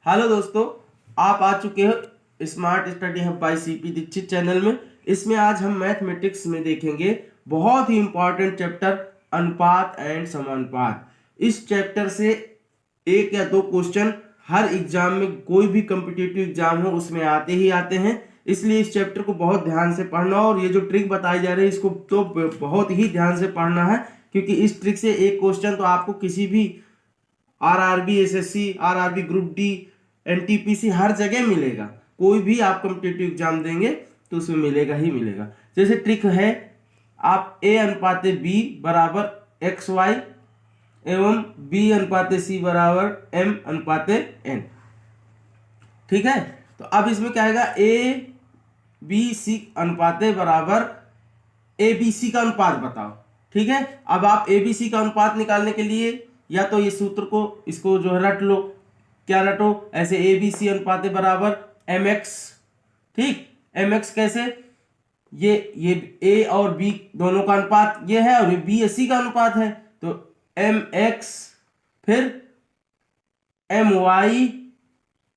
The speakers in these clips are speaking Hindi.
हेलो दोस्तों, आप आ चुके हो Smart Study Hub by CP Dikshit channel में। इसमें आज हम मैथमेटिक्स में देखेंगे बहुत ही इंपॉर्टेंट चैप्टर अनुपात एंड समानुपात। इस चैप्टर से एक या दो क्वेश्चन हर एग्जाम में, कोई भी कॉम्पिटिटिव एग्जाम हो उसमें आते ही आते हैं। इसलिए इस चैप्टर को बहुत ध्यान से पढ़ना, और ये जो ट्रिक बताई जा रही है इसको तो बहुत ही ध्यान से पढ़ना है, क्योंकि इस ट्रिक से एक क्वेश्चन तो आपको किसी भी RRB, SSC, RRB group D, NTPC हर जगह मिलेगा। कोई भी आप कॉम्पिटिटिव एग्जाम देंगे तो उसमें मिलेगा ही मिलेगा। जैसे ट्रिक है, आप a अनुपात b बराबर एक्स वाई एवं b अनुपात c बराबर m अनुपात n। ठीक है, तो अब इसमें क्या आएगा, a b c अनुपात बराबर a b c का अनुपात बताओ। ठीक है, अब आप a b c का अनुपात निकालने के लिए या तो ये सूत्र को, इसको जो है रट लो। क्या रटो, ऐसे ए बी सी अनुपात बराबर एम एक्स। ठीक, एम एक्स कैसे, ये ए और बी दोनों का अनुपात ये है, और ये बी या सी का अनुपात है, तो एम एक्स फिर एम वाई।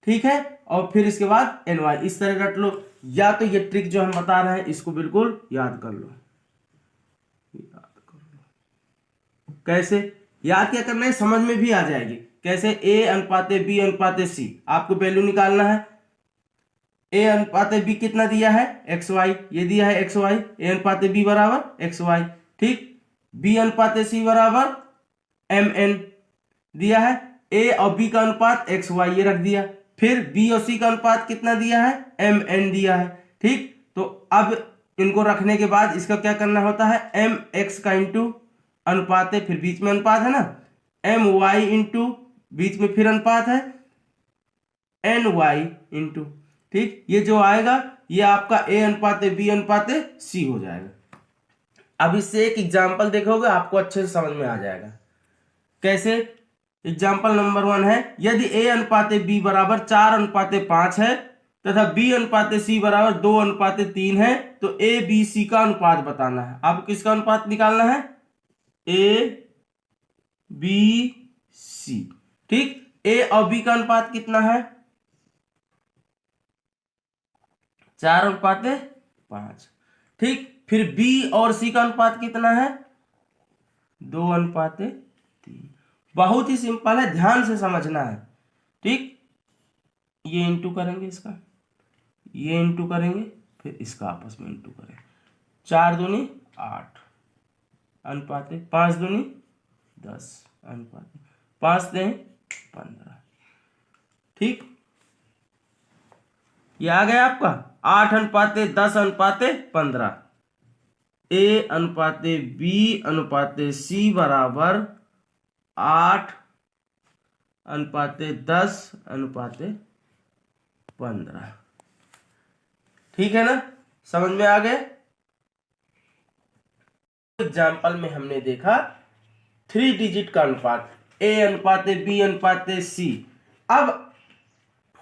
ठीक है, और फिर इसके बाद एन वाई। इस तरह रट लो, या तो ये ट्रिक जो हम बता रहे हैं इसको बिल्कुल याद कर लो। कैसे याद क्या करना है, समझ में भी आ जाएगी। कैसे, ए अनुपात बी अनुपात सी, आपको वैल्यू निकालना है। ए अनुपात बी कितना दिया है, एक्स वाई, ये दिया है एक्स वाई। ए अनुपात बी बराबर एक्स वाई। ठीक, बी अनुपात सी बराबर एम एन दिया है। ए और बी का अनुपात एक्स वाई ये रख दिया। फिर बी और सी का अनुपात कितना दिया है, एम एन दिया है। ठीक, तो अब इनको रखने के बाद इसका क्या करना होता है, एम एक्स का इंटू अनुपात है, फिर बीच में अनुपात है ना, एम वाई इंटू बीच में फिर अनुपात है एन वाई इंटू। ठीक, ये जो आएगा ये आपका ए अनुपात बी अनुपात सी हो जाएगा। अब इससे एक एग्जाम्पल देखोगे आपको अच्छे से समझ में आ जाएगा। कैसे, एग्जाम्पल नंबर 1 है, यदि ए अनुपात बी बराबर 4 अनुपात 5 है तथा बी अनुपात सी बराबर 2 अनुपात 3 है, तो ए बी सी का अनुपात बताना है। आपको किसका अनुपात निकालना है, ए बी सी। ठीक, ए और बी का अनुपात कितना है, 4 अनुपात 5। ठीक, फिर बी और सी का अनुपात कितना है, 2 अनुपात 3। बहुत ही सिंपल है, ध्यान से समझना है। ठीक, ये इंटू करेंगे इसका, ये इंटू करेंगे, फिर इसका आपस में इंटू करेंगे। 4 दूनी 8 अनुपात 5 दूनी 10 अनुपात 5 दें 15। ठीक, ये आ गया आपका 8 अनुपात 10 अनुपात 15। ए अनुपात बी अनुपात सी बराबर 8 अनुपात 10 अनुपात 15। ठीक है ना, समझ में आ गए। एग्जाम्पल में हमने देखा 3 डिजिट का अनुपात, ए अनुपात बी अनुपात सी। अब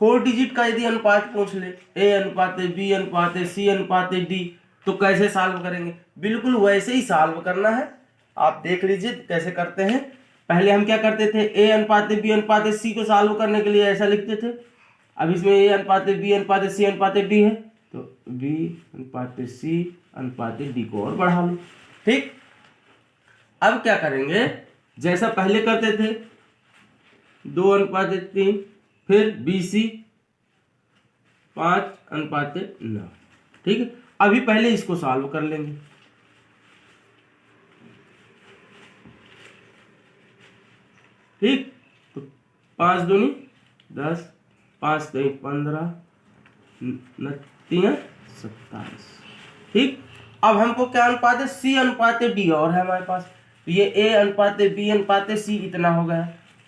4 डिजिट का यदि अनुपात पूछ ले, ए अनुपात बी अनुपात सी अनुपात डी, तो कैसे सॉल्व करेंगे, बिल्कुल वैसे ही सॉल्व करना है। आप देख लीजिए कैसे करते हैं। पहले हम क्या करते थे, ए अनुपात बी अनुपात सी को सॉल्व करने के लिए ऐसा लिखते थे। अब इसमें ए अनुपात बी अनुपात सी अनुपात डी है, तो बी अनुपात सी अनुपात डी को और बढ़ा लो। ठीक, अब क्या करेंगे, जैसा पहले करते थे 2 अनुपात 3, फिर बी सी 5 अनुपात 9। ठीक है, अभी पहले इसको सॉल्व कर लेंगे। ठीक, तो 5 दूनी 10, 5 3 15, 3 27। ठीक, अब हमको क्या अनुपात है, सी अनुपात डी और है हमारे पास। तो ये ए अनुपात बी अनुपात सी इतना हो गया।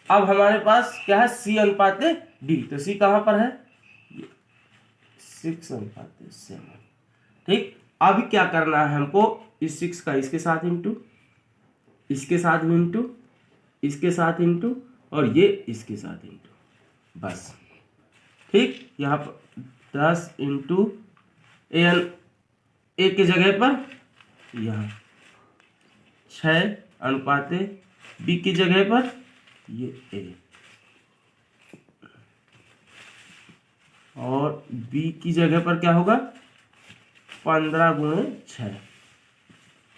अब हमारे पास क्या है, सी अनुपात डी, तो सी कहां पर है, 6 अनुपात 7। ठीक, अभी क्या करना है हमको, इस 6 का इसके साथ इंटू, इसके साथ इंटू, इसके साथ इंटू, और ये इसके साथ इंटू, बस। ठीक, यहाँ पर 10 इंटू ए की जगह पर यहाँ 6 अनुपात बी की जगह पर ये ए। और बी की जगह पर क्या होगा 15 गुणे 6,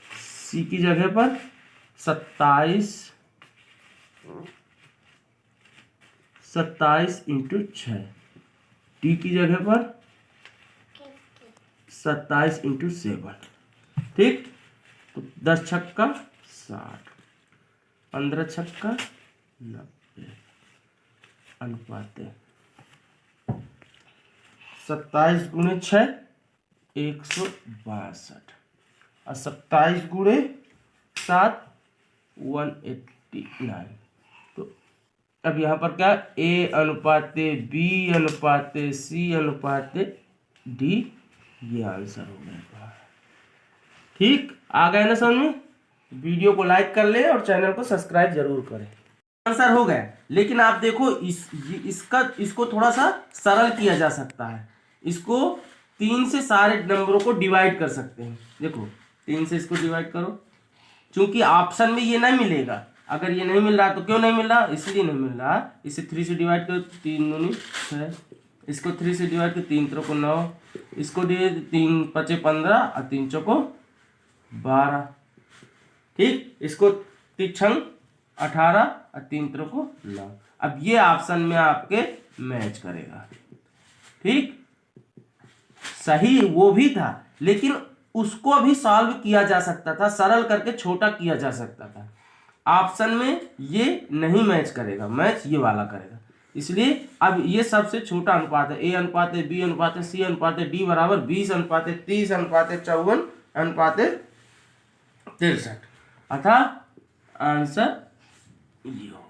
सी की जगह पर 27 इंटू 6, डी की जगह पर 27 इंटू 7। ठीक, तो 10 छक्का 60, 15 छक्का 90, अनुपात 27 गुणे 6 162 और 27 गुणे 7 189। तो अब यहाँ पर क्या ए अनुपात बी अनुपात सी अनुपात डी, ये आंसर हो गया। ठीक, आ गए ना समझ में? वीडियो को लाइक कर ले और चैनल को सब्सक्राइब जरूर करें। आंसर हो गया, लेकिन आप देखो इसको थोड़ा सा सरल किया जा सकता है। इसको 3 से सारे नंबरों को डिवाइड कर सकते हैं। देखो 3 से इसको डिवाइड करो, क्योंकि ऑप्शन में ये नहीं मिलेगा। अगर ये नहीं मिल रहा तो क्यों नहीं मिल रहा, इसलिए नहीं मिल रहा। इसे 3 से डिवाइड करो, 3 दूनी 6, इसको 3 से डिवाइड करो, 3 त्रिकों 9, इसको 3 पचे 15 और 3 चौको 12। ठीक, इसको 3 छंग 18 और 3 त्रिकों 9। अब ये ऑप्शन में आपके मैच करेगा। ठीक, सही वो भी था, लेकिन उसको भी सॉल्व किया जा सकता था, सरल करके छोटा किया जा सकता था। ऑप्शन में ये नहीं मैच करेगा, मैच ये वाला करेगा। इसलिए अब ये सबसे छोटा अनुपात है, ए अनुपात बी अनुपात सी अनुपात डी बराबर 20 अनुपात 30 अनुपात 54 अनुपात 63, अतः आंसर ये हो।